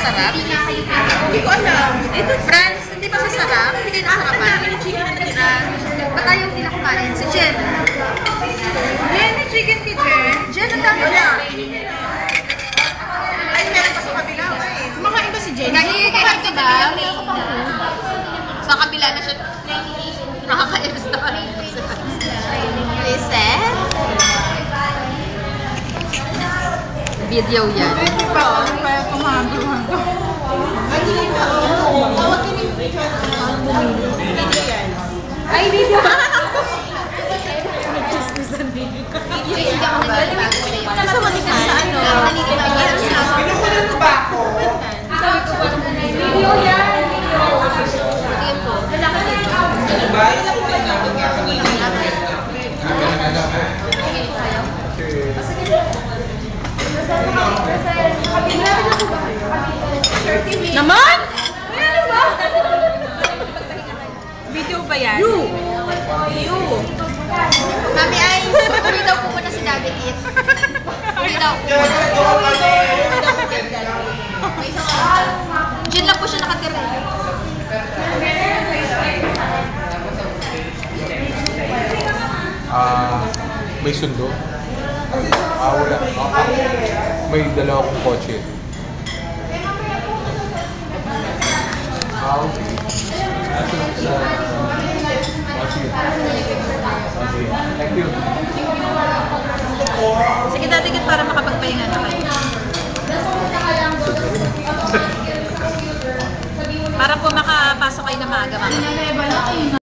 masarap? Hindi ko alam. Ito, France, hindi ba masarap? Hindi kayo nasarapan? Ang dami ng chicken na natira. Ba't ayaw nila kumain? Si Jen. Jen, may chicken ki Jen. Jen, ang dami na. Ay, meron pa sa kabila. Kumakain ba si Jen? Kahit sa kabila, sa kabila na siya. Nakakainis na kami. Listen. Video yan. Pwede pa. Kaya kumabuhan ko. Tawag ka ng video yan. Ay, video ba? Hindi ako naglalabas. Gusto mo din sa ano? Pinukulan ko ba ako? Video yan. Naman? Ano ba? Video ba yan? You! Mami ay, uwi daw po muna si David It. Uwi daw po muna. Diyan lang po siya nakatira. May sundo? Wala. May dalawa kong kotse. Okay. Thank you. Sige, dadigit para makapagpahinga na kayo. Para po makapasok kayo na maaga, mama.